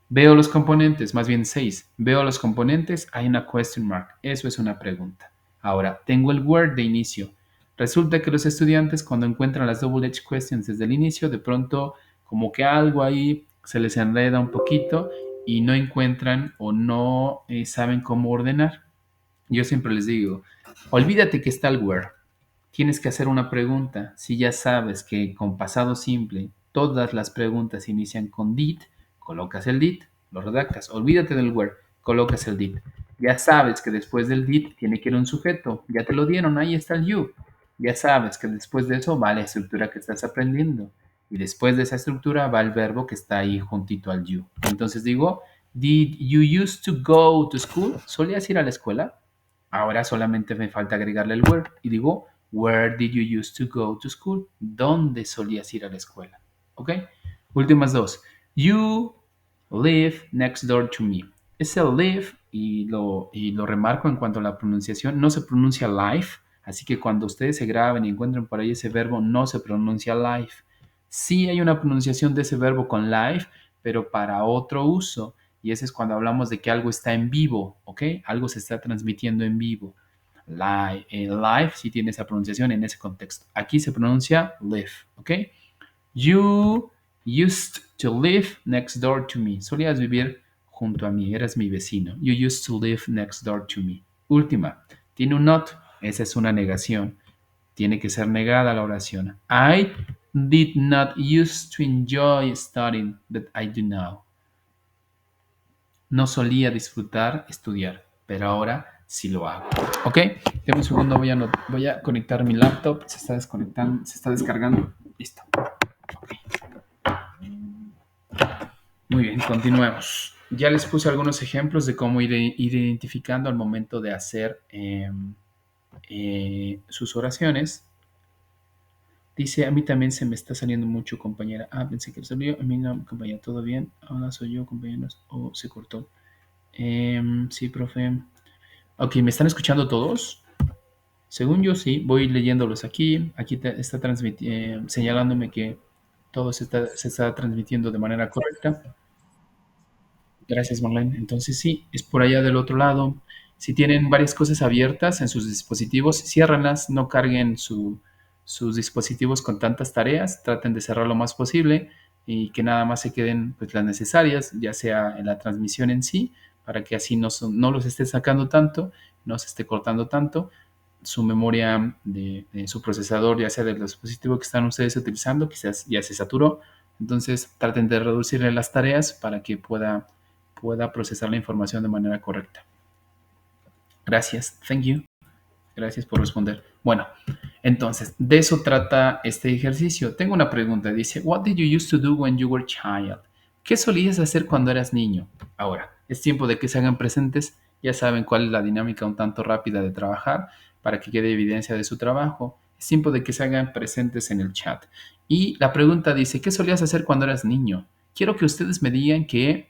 Veo los componentes, más bien 6. Veo los componentes, hay una question mark. Eso es una pregunta. Ahora, tengo el word de inicio. Resulta que los estudiantes cuando encuentran las double edge questions desde el inicio, de pronto como que algo ahí se les enreda un poquito y no encuentran o no saben cómo ordenar. Yo siempre les digo, olvídate que está el where. Tienes que hacer una pregunta. Si ya sabes que con pasado simple todas las preguntas inician con did, colocas el did, lo redactas. Olvídate del where, colocas el did. Ya sabes que después del did tiene que ir un sujeto. Ya te lo dieron, ahí está el you. Ya sabes que después de eso va la estructura que estás aprendiendo. Y después de esa estructura va el verbo que está ahí juntito al you. Entonces digo, did you used to go to school? ¿Solías ir a la escuela? Ahora solamente me falta agregarle el where y digo, where did you used to go to school? ¿Dónde solías ir a la escuela? ¿Ok? Últimas dos. You live next door to me. Ese live, y lo remarco en cuanto a la pronunciación, no se pronuncia live, así que cuando ustedes se graben y encuentren por ahí ese verbo, no se pronuncia live. Sí hay una pronunciación de ese verbo con live, pero para otro uso. Y ese es cuando hablamos de que algo está en vivo, ¿ok? Algo se está transmitiendo en vivo. Live sí tiene esa pronunciación en ese contexto. Aquí se pronuncia live, ¿ok? You used to live next door to me. Solías vivir junto a mí, eras mi vecino. You used to live next door to me. Última, tiene un not, esa es una negación. Tiene que ser negada la oración. I did not used to enjoy studying, but I do now. No solía disfrutar estudiar, pero ahora sí lo hago. ¿Ok? Deme un segundo, voy a conectar mi laptop. Se está desconectando, se está descargando. Listo. Okay. Muy bien, continuemos. Ya les puse algunos ejemplos de cómo ir identificando al momento de hacer sus oraciones. Dice, a mí también se me está saliendo mucho, compañera. Ah, pensé que salió. A mí no, compañera, ¿todo bien? Ahora soy yo, compañeros. O se cortó. Sí, profe. Ok, ¿me están escuchando todos? Según yo, sí. Voy leyéndolos aquí. Aquí está señalándome que todo se está transmitiendo de manera correcta. Gracias, Marlene. Entonces sí, es por allá del otro lado. Si tienen varias cosas abiertas en sus dispositivos, ciérranlas, no carguen sus dispositivos con tantas tareas, traten de cerrar lo más posible y que nada más se queden pues, las necesarias, ya sea en la transmisión en sí, para que así no los esté sacando tanto, no se esté cortando tanto su memoria de su procesador, ya sea del dispositivo que están ustedes utilizando, quizás ya se saturó. Entonces traten de reducirle las tareas para que pueda procesar la información de manera correcta. Gracias. Thank you. Gracias por responder. Bueno, entonces, de eso trata este ejercicio. Tengo una pregunta. Dice, What did you used to do when you were a child? ¿Qué solías hacer cuando eras niño? Ahora, es tiempo de que se hagan presentes. Ya saben cuál es la dinámica un tanto rápida de trabajar para que quede evidencia de su trabajo. Es tiempo de que se hagan presentes en el chat. Y la pregunta dice, ¿qué solías hacer cuando eras niño? Quiero que ustedes me digan que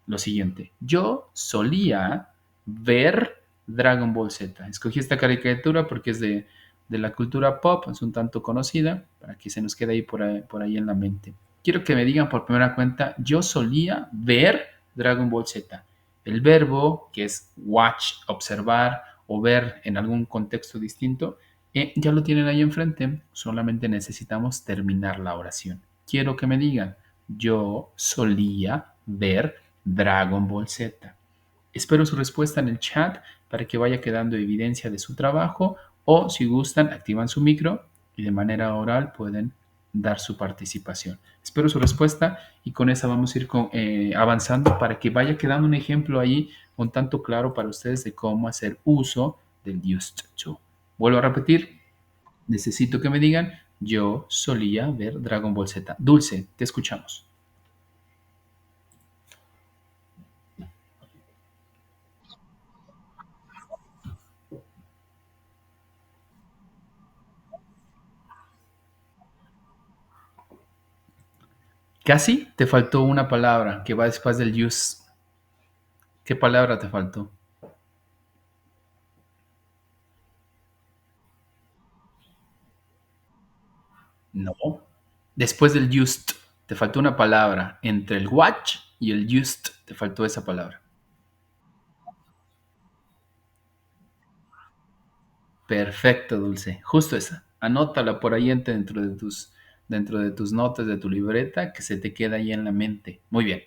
lo siguiente. Yo solía ver Dragon Ball Z. Escogí esta caricatura porque es de la cultura pop, es un tanto conocida, para que se nos quede ahí por ahí en la mente. Quiero que me digan por primera cuenta, yo solía ver Dragon Ball Z. El verbo, que es watch, observar o ver en algún contexto distinto, ya lo tienen ahí enfrente, solamente necesitamos terminar la oración. Quiero que me digan, yo solía ver Dragon Ball Z. Espero su respuesta en el chat para que vaya quedando evidencia de su trabajo o si gustan activan su micro y de manera oral pueden dar su participación. Espero su respuesta y con esa vamos a ir avanzando para que vaya quedando un ejemplo ahí un tanto claro para ustedes de cómo hacer uso del used to. Vuelvo a repetir, necesito que me digan, yo solía ver Dragon Ball Z. Dulce, te escuchamos. Casi te faltó una palabra que va después del use. ¿Qué palabra te faltó? No. Después del used, te faltó una palabra. Entre el watch y el used, te faltó esa palabra. Perfecto, Dulce. Justo esa. Anótala por ahí dentro de tus notas de tu libreta que se te queda ahí en la mente. Muy bien.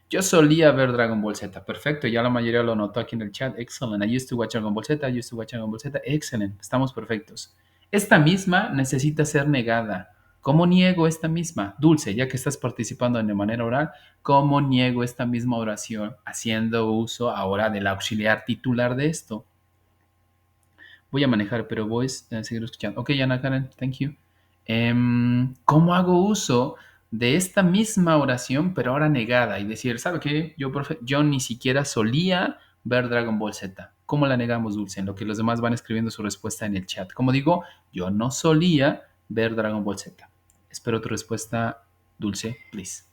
Yo solía ver Dragon Ball Z. Perfecto. Ya la mayoría lo notó aquí en el chat. Excellent. I used to watch Dragon Ball Z. I used to watch Dragon Ball Z. Excellent. Estamos perfectos. Esta misma necesita ser negada. ¿Cómo niego esta misma? Dulce, ya que estás participando de manera oral, ¿cómo niego esta misma oración haciendo uso ahora del auxiliar titular de esto? Voy a manejar, pero voy a seguir escuchando. Ok, Ana Karen, thank you. ¿Cómo hago uso de esta misma oración, pero ahora negada? Y decir, ¿sabe qué? Yo, profe, yo ni siquiera solía ver Dragon Ball Z. ¿Cómo la negamos, Dulce? En lo que los demás van escribiendo su respuesta en el chat. Como digo, yo no solía ver Dragon Ball Z. Espero tu respuesta, Dulce, please.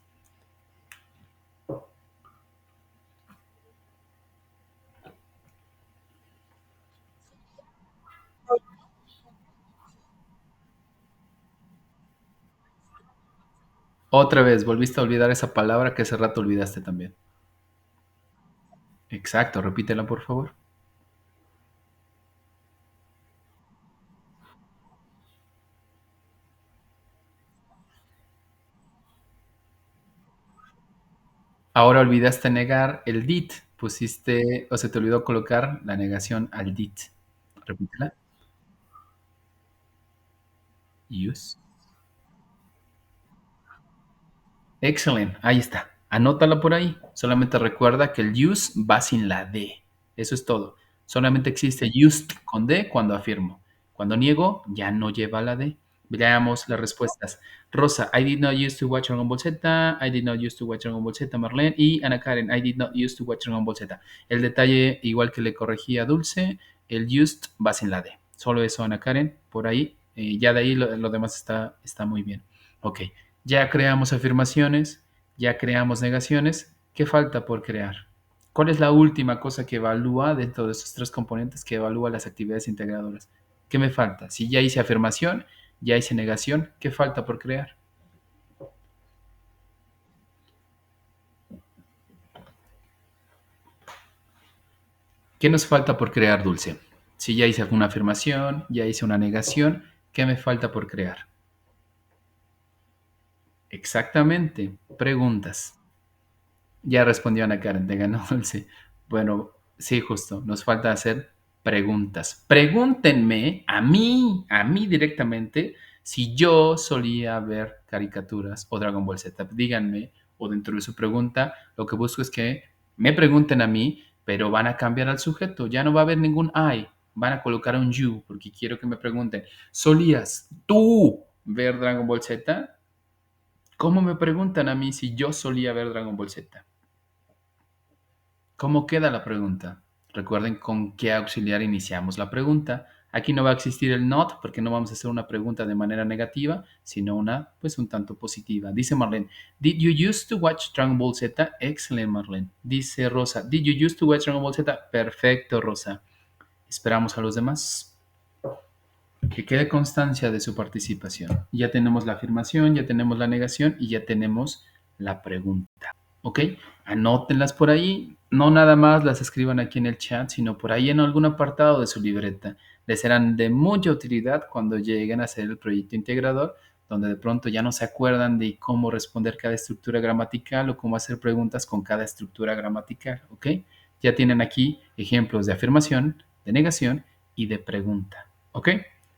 Otra vez, volviste a olvidar esa palabra que hace rato olvidaste también. Exacto, repítela, por favor. Ahora olvidaste negar el did. Pusiste o se te olvidó colocar la negación al did. Repítela. Use. Excellent. Ahí está. Anótala por ahí. Solamente recuerda que el use va sin la D. Eso es todo. Solamente existe used con D cuando afirmo. Cuando niego, ya no lleva la D. Veamos las respuestas. Rosa, I did not used to watch Dragon Ball Z. I did not used to watch Dragon Ball Z. Marlene y Ana Karen, I did not used to watch Dragon Ball Z. El detalle, igual que le corregí a Dulce, el used va sin la D. Solo eso, Ana Karen, por ahí. Ya de ahí lo demás está muy bien. Ok. Ya creamos afirmaciones, ya creamos negaciones. ¿Qué falta por crear? ¿Cuál es la última cosa que evalúa dentro de esos tres componentes que evalúa las actividades integradoras? ¿Qué me falta? Si ya hice afirmación, ya hice negación, ¿qué falta por crear? ¿Qué nos falta por crear, Dulce? Si ya hice alguna afirmación, ya hice una negación, ¿qué me falta por crear? Exactamente, preguntas. Ya respondió Ana Karen, te ganó Dulce. Bueno, sí, justo, nos falta hacer preguntas. Pregúntenme a mí directamente, si yo solía ver caricaturas o Dragon Ball Z. Díganme, o dentro de su pregunta, lo que busco es que me pregunten a mí, pero van a cambiar al sujeto. Ya no va a haber ningún I, van a colocar un you, porque quiero que me pregunten, ¿solías tú ver Dragon Ball Z? ¿Cómo me preguntan a mí si yo solía ver Dragon Ball Z? ¿Cómo queda la pregunta? Recuerden con qué auxiliar iniciamos la pregunta. Aquí no va a existir el not porque no vamos a hacer una pregunta de manera negativa, sino una, pues un tanto positiva. Dice Marlene, Did you used to watch Dragon Ball Z? Excelente, Marlene. Dice Rosa, Did you used to watch Dragon Ball Z? Perfecto, Rosa. Esperamos a los demás. Que quede constancia de su participación. Ya tenemos la afirmación, ya tenemos la negación y ya tenemos la pregunta. ¿Ok? Anótenlas por ahí. No nada más las escriban aquí en el chat, sino por ahí en algún apartado de su libreta. Les serán de mucha utilidad cuando lleguen a hacer el proyecto integrador, donde de pronto ya no se acuerdan de cómo responder cada estructura gramatical o cómo hacer preguntas con cada estructura gramatical. ¿Ok? Ya tienen aquí ejemplos de afirmación, de negación y de pregunta. ¿Ok?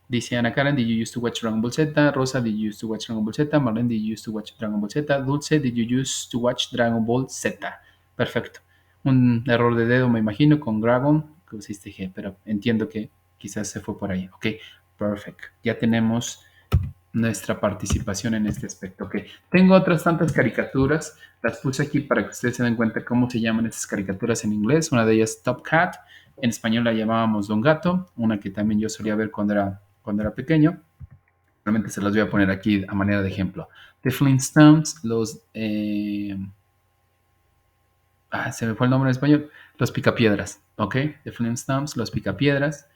Dice Ana Karen, did you used to watch Dragon Ball Z? Rosa, did you used to watch Dragon Ball Z? Marlene, did you used to watch Dragon Ball Z? Dulce, did you used to watch Dragon Ball Z? Perfecto. Un error de dedo, me imagino, con Dragon, que pusiste G, pero entiendo que quizás se fue por ahí. Ok, perfecto. Ya tenemos nuestra participación en este aspecto. Ok, tengo otras tantas caricaturas, las puse aquí para que ustedes se den cuenta cómo se llaman estas caricaturas en inglés. Una de ellas Top Cat, en español la llamábamos Don Gato, una que también yo solía ver cuando era pequeño. Realmente se las voy a poner aquí a manera de ejemplo. The Flintstones, se me fue el nombre en español. Los Picapiedras, ¿ok? The Flintstones, los Picapiedras.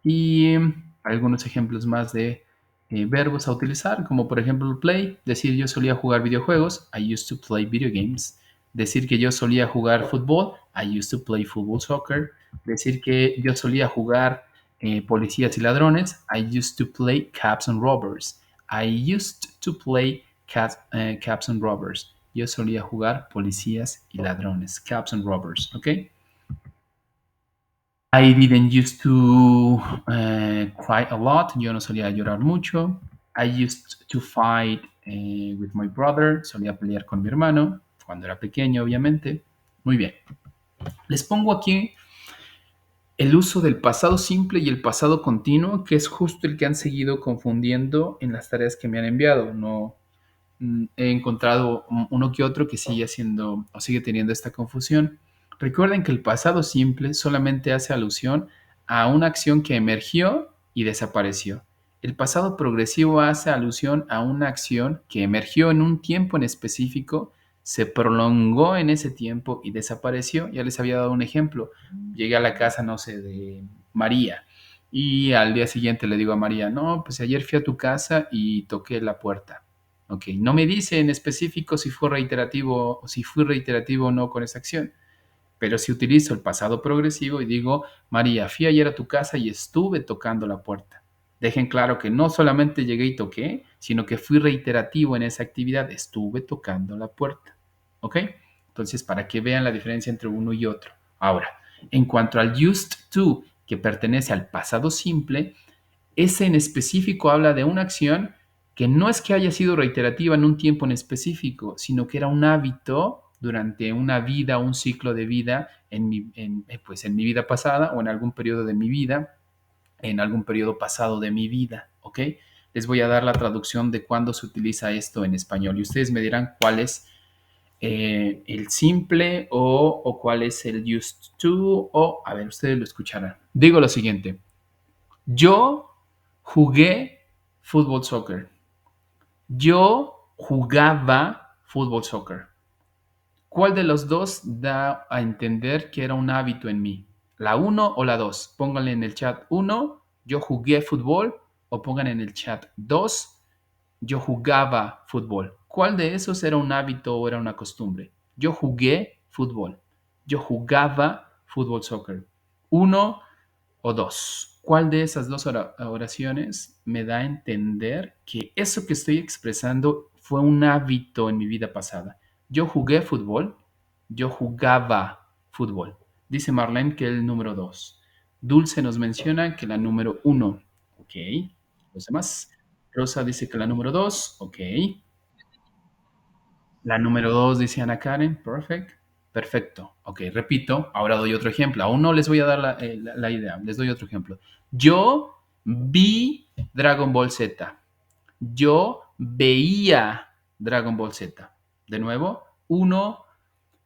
Y algunos ejemplos más de verbos a utilizar, como por ejemplo play, decir yo solía jugar videojuegos, I used to play video games. Decir que yo solía jugar fútbol, I used to play football soccer. Decir que yo solía jugar policías y ladrones, I used to play cops and robbers. I used to play cops and robbers. Yo solía jugar policías y ladrones, cops and robbers, ¿ok? I didn't used to cry a lot. Yo no solía llorar mucho. I used to fight with my brother. Solía pelear con mi hermano cuando era pequeño, obviamente. Muy bien. Les pongo aquí el uso del pasado simple y el pasado continuo, que es justo el que han seguido confundiendo en las tareas que me han enviado. No he encontrado uno que otro que sigue haciendo o sigue teniendo esta confusión. Recuerden que el pasado simple solamente hace alusión a una acción que emergió y desapareció. El pasado progresivo hace alusión a una acción que emergió en un tiempo en específico, se prolongó en ese tiempo y desapareció. Ya les había dado un ejemplo. Llegué a la casa, no sé, de María y al día siguiente le digo a María, no, pues ayer fui a tu casa y toqué la puerta. Ok, no me dice en específico si fue reiterativo o si fui reiterativo o no con esa acción, pero si utilizo el pasado progresivo y digo, María, fui ayer a tu casa y estuve tocando la puerta. Dejen claro que no solamente llegué y toqué, sino que fui reiterativo en esa actividad, estuve tocando la puerta. ¿Ok? Entonces, para que vean la diferencia entre uno y otro. Ahora, en cuanto al used to, que pertenece al pasado simple, ese en específico habla de una acción que no es que haya sido reiterativa en un tiempo en específico, sino que era un hábito durante una vida, un ciclo de vida pues en mi vida pasada o en algún periodo de mi vida, en algún periodo pasado de mi vida, ¿ok? Les voy a dar la traducción de cuándo se utiliza esto en español y ustedes me dirán cuál es el simple o cuál es el used to o, a ver, ustedes lo escucharán. Digo lo siguiente, yo jugué fútbol soccer. Yo jugaba fútbol soccer. ¿Cuál de los dos da a entender que era un hábito en mí? ¿La uno o la 2? Pónganle en el chat uno, yo jugué fútbol, o pongan en el chat 2, yo jugaba fútbol. ¿Cuál de esos era un hábito o era una costumbre? Yo jugué fútbol. Yo jugaba fútbol soccer. Uno o dos. ¿Cuál de esas dos oraciones me da a entender que eso que estoy expresando fue un hábito en mi vida pasada? Yo jugué fútbol, yo jugaba fútbol. Dice Marlene que el número dos. Dulce nos menciona que la número uno. Ok. Los demás. Rosa dice que la número dos. Ok. La número dos dice Ana Karen. Perfect. Perfecto. Ok, repito. Ahora doy otro ejemplo. Aún no les voy a dar la idea. Les doy otro ejemplo. Yo vi Dragon Ball Z. Yo veía Dragon Ball Z. De nuevo. Uno,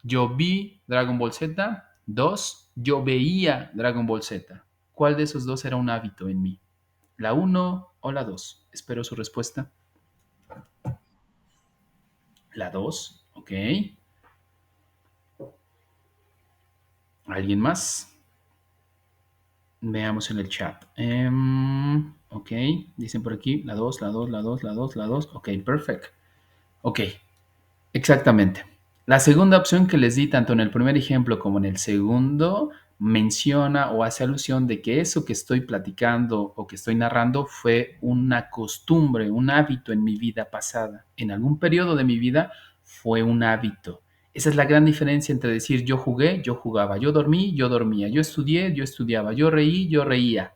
yo vi Dragon Ball Z. Dos, yo veía Dragon Ball Z. ¿Cuál de esos dos era un hábito en mí? ¿La uno o la dos? Espero su respuesta. La dos. Ok. ¿Alguien más? Veamos en el chat. Ok, dicen por aquí la 2, la 2, la 2, la 2, la 2. Ok, perfecto. Ok, exactamente. La segunda opción que les di tanto en el primer ejemplo como en el segundo menciona o hace alusión de que eso que estoy platicando o que estoy narrando fue una costumbre, un hábito en mi vida pasada. En algún periodo de mi vida fue un hábito. Esa es la gran diferencia entre decir yo jugué, yo jugaba, yo dormí, yo dormía, yo estudié, yo estudiaba, yo reí, yo reía.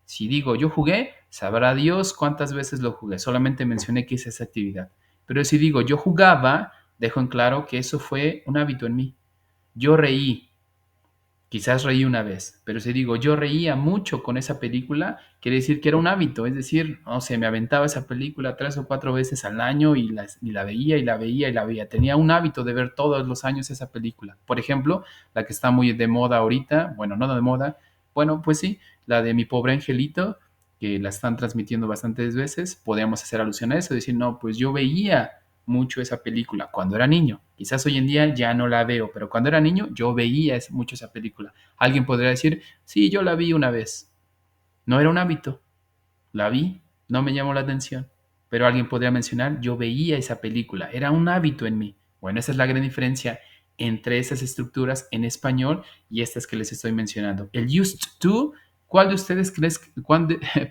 Si digo yo jugué, sabrá Dios cuántas veces lo jugué. Solamente mencioné que hice esa actividad. Pero si digo yo jugaba, dejo en claro que eso fue un hábito en mí. Yo reí, quizás reí una vez, pero si digo yo reía mucho con esa película, quiere decir que era un hábito. Es decir, no sé, me aventaba esa película 3 o 4 veces al año y la veía y la veía y la veía. Tenía un hábito de ver todos los años esa película. Por ejemplo, la que está muy de moda ahorita, bueno, no de moda, bueno, pues sí, la de Mi Pobre Angelito, que la están transmitiendo bastantes veces, podríamos hacer alusión a eso, decir, no, pues yo veía mucho esa película cuando era niño. Quizás hoy en día ya no la veo, pero cuando era niño yo veía mucho esa película. Alguien podría decir, sí, yo la vi una vez. No era un hábito, la vi, no me llamó la atención. Pero alguien podría mencionar, yo veía esa película, era un hábito en mí. Bueno, esa es la gran diferencia entre esas estructuras en español y estas que les estoy mencionando. El used to, ¿cuál de ustedes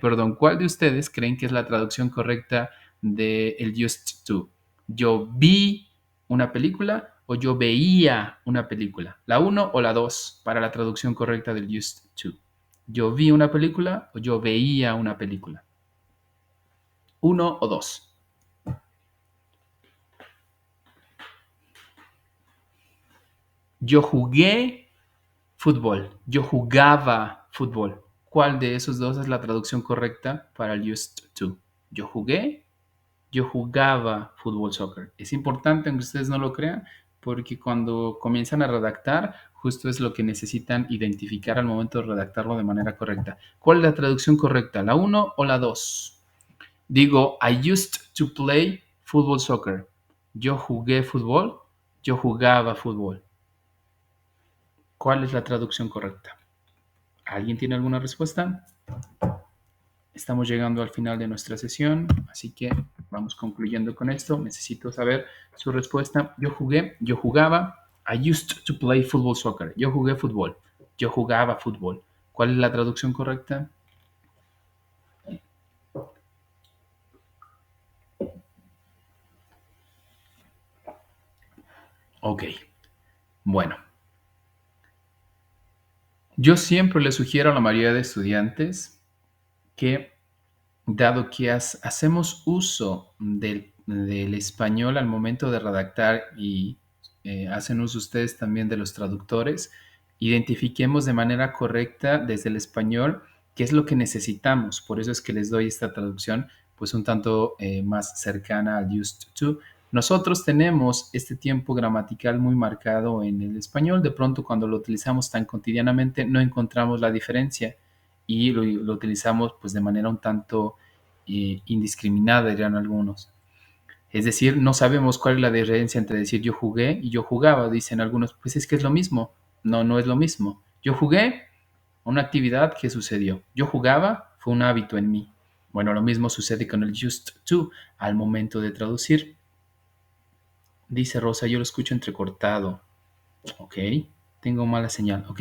perdón, cuál de ustedes creen que es la traducción correcta de el used to? Yo vi una película o yo veía una película. La uno o la 2 para la traducción correcta del used to. Yo vi una película o yo veía una película. Uno o dos. Yo jugué fútbol. Yo jugaba fútbol. ¿Cuál de esos dos es la traducción correcta para el used to? Yo jugué, yo jugaba fútbol soccer. Es importante, aunque ustedes no lo crean, porque cuando comienzan a redactar, justo es lo que necesitan identificar al momento de redactarlo de manera correcta. ¿Cuál es la traducción correcta? ¿La uno o la 2? Digo, I used to play football soccer. Yo jugué fútbol, yo jugaba fútbol. ¿Cuál es la traducción correcta? ¿Alguien tiene alguna respuesta? Estamos llegando al final de nuestra sesión, así que vamos concluyendo con esto. Necesito saber su respuesta. Yo jugué, yo jugaba. I used to play football soccer. Yo jugué fútbol. Yo jugaba fútbol. ¿Cuál es la traducción correcta? Ok, bueno. Yo siempre le sugiero a la mayoría de estudiantes que dado que hacemos uso del español al momento de redactar y hacen uso ustedes también de los traductores, identifiquemos de manera correcta desde el español qué es lo que necesitamos. Por eso es que les doy esta traducción pues un tanto más cercana al used to. Nosotros tenemos este tiempo gramatical muy marcado en el español. De pronto cuando lo utilizamos tan cotidianamente no encontramos la diferencia y lo utilizamos pues de manera un tanto indiscriminada, dirían algunos. Es decir, no sabemos cuál es la diferencia entre decir yo jugué y yo jugaba. Dicen algunos, pues es que es lo mismo. No, no es lo mismo. Yo jugué una actividad que sucedió. Yo jugaba fue un hábito en mí. Bueno, lo mismo sucede con el used to al momento de traducir. Dice Rosa, yo lo escucho entrecortado. Ok, tengo mala señal. Ok,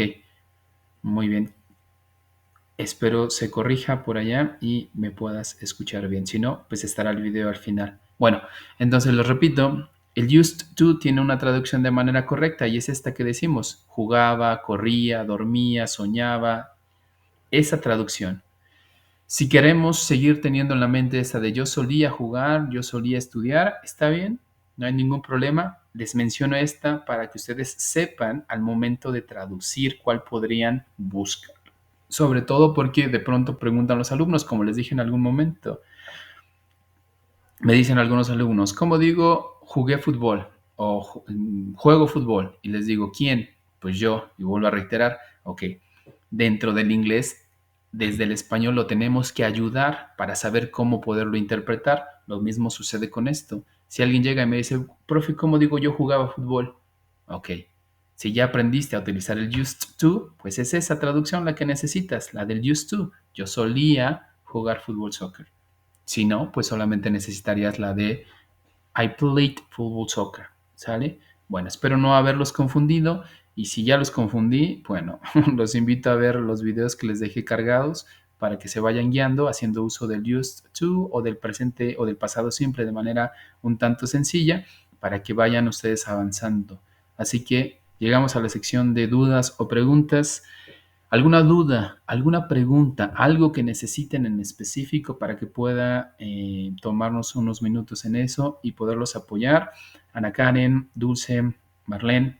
Muy bien. Espero se corrija por allá y me puedas escuchar bien. Si no, pues estará el video al final. Bueno, entonces lo repito. El used to tiene una traducción de manera correcta y es esta que decimos. Jugaba, corría, dormía, soñaba. Esa traducción. Si queremos seguir teniendo en la mente esa de yo solía jugar, yo solía estudiar, está bien, no hay ningún problema. Les menciono esta para que ustedes sepan al momento de traducir cuál podrían buscar. Sobre todo porque de pronto preguntan los alumnos, como les dije en algún momento, me dicen algunos alumnos, ¿cómo digo jugué fútbol o juego fútbol? Y les digo, ¿quién? Pues yo, y vuelvo a reiterar, ok, dentro del inglés, desde el español lo tenemos que ayudar para saber cómo poderlo interpretar. Lo mismo sucede con esto. Si alguien llega y me dice, profe, ¿cómo digo yo jugaba fútbol? Ok, si ya aprendiste a utilizar el used to, pues es esa traducción la que necesitas, la del used to. Yo solía jugar fútbol soccer. Si no, pues solamente necesitarías la de I played football soccer, ¿sale? Bueno, espero no haberlos confundido y si ya los confundí, bueno, los invito a ver los videos que les dejé cargados para que se vayan guiando haciendo uso del used to o del presente o del pasado simple de manera un tanto sencilla para que vayan ustedes avanzando. Así que llegamos a la sección de dudas o preguntas. ¿Alguna duda, alguna pregunta, algo que necesiten en específico para que pueda tomarnos unos minutos en eso y poderlos apoyar? Ana Karen, Dulce, Marlene,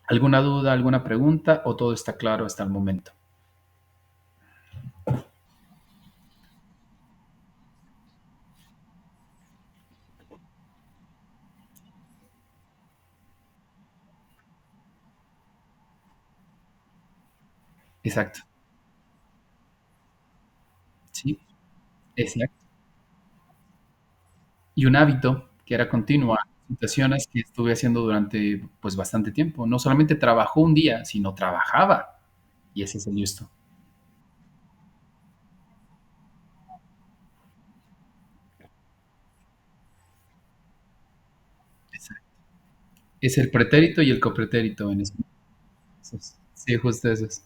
¿alguna duda, alguna pregunta o todo está claro hasta el momento? Exacto. Sí, exacto. Y un hábito que era continua, situaciones que estuve haciendo durante pues bastante tiempo. No solamente trabajó un día, sino trabajaba. Y ese es el gusto. Exacto. Es el pretérito y el copretérito en español. Sí, justo esos.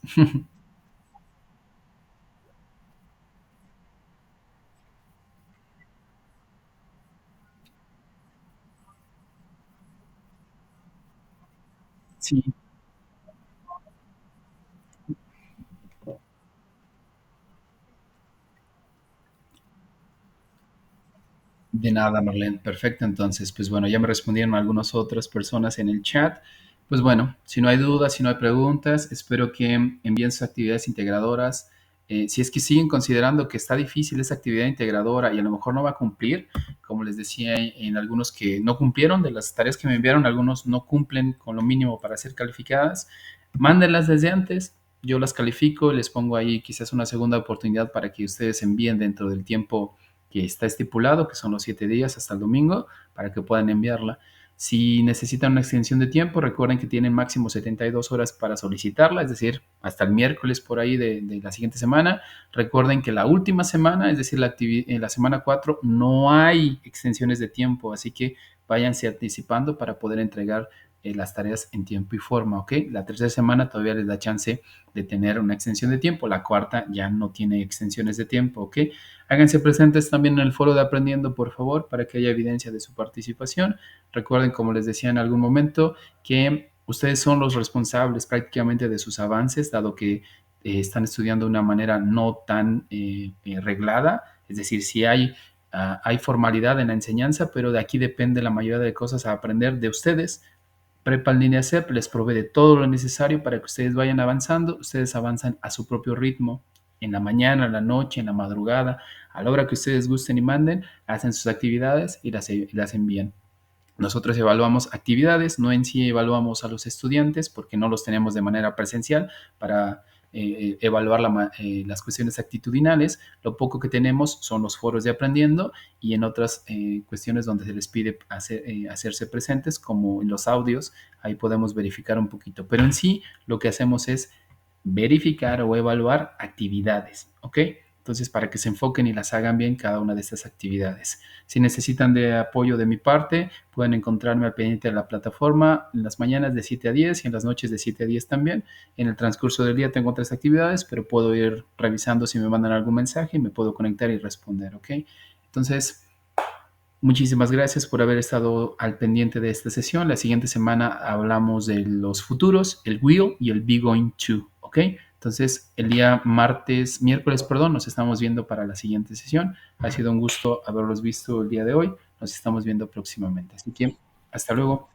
Sí, de nada, Marlene. Perfecto, entonces, pues bueno, ya me respondieron algunas otras personas en el chat. Pues bueno, si no hay dudas, si no hay preguntas, espero que envíen sus actividades integradoras. Si es que siguen considerando que está difícil esa actividad integradora y a lo mejor no va a cumplir, como les decía en algunos que no cumplieron de las tareas que me enviaron, algunos no cumplen con lo mínimo para ser calificadas, mándenlas desde antes. Yo las califico y les pongo ahí quizás una segunda oportunidad para que ustedes envíen dentro del tiempo que está estipulado, que son los 7 días hasta el domingo, para que puedan enviarla. Si necesitan una extensión de tiempo, recuerden que tienen máximo 72 horas para solicitarla, es decir, hasta el miércoles por ahí de la siguiente semana. Recuerden que la última semana, es decir, en la semana 4, no hay extensiones de tiempo, así que váyanse anticipando para poder entregar las tareas en tiempo y forma, ¿ok? La tercera semana todavía les da chance de tener una extensión de tiempo, la cuarta ya no tiene extensiones de tiempo, ¿ok? Háganse presentes también en el foro de Aprendiendo, por favor, para que haya evidencia de su participación. Recuerden, como les decía en algún momento, que ustedes son los responsables prácticamente de sus avances, dado que están estudiando de una manera no tan reglada. Es decir, si hay formalidad en la enseñanza, pero de aquí depende la mayoría de cosas a aprender de ustedes. Prepa en línea CEP les provee de todo lo necesario para que ustedes vayan avanzando. Ustedes avanzan a su propio ritmo, en la mañana, en la noche, en la madrugada, a la hora que ustedes gusten y manden, hacen sus actividades y las envían. Nosotros evaluamos actividades, no en sí evaluamos a los estudiantes porque no los tenemos de manera presencial para evaluar las cuestiones actitudinales. Lo poco que tenemos son los foros de aprendiendo y en otras cuestiones donde se les pide hacerse presentes, como en los audios, ahí podemos verificar un poquito. Pero en sí lo que hacemos es verificar o evaluar actividades, ¿ok? Entonces, para que se enfoquen y las hagan bien cada una de estas actividades. Si necesitan de apoyo de mi parte, pueden encontrarme al pendiente de la plataforma en las mañanas de 7 a 10 y en las noches de 7 a 10 también. En el transcurso del día tengo otras actividades, pero puedo ir revisando si me mandan algún mensaje y me puedo conectar y responder, ¿ok? Entonces, muchísimas gracias por haber estado al pendiente de esta sesión. La siguiente semana hablamos de los futuros, el will y el be going to, ¿ok? Entonces, el día miércoles, perdón, nos estamos viendo para la siguiente sesión. Ha sido un gusto haberlos visto el día de hoy. Nos estamos viendo próximamente. Así que, hasta luego.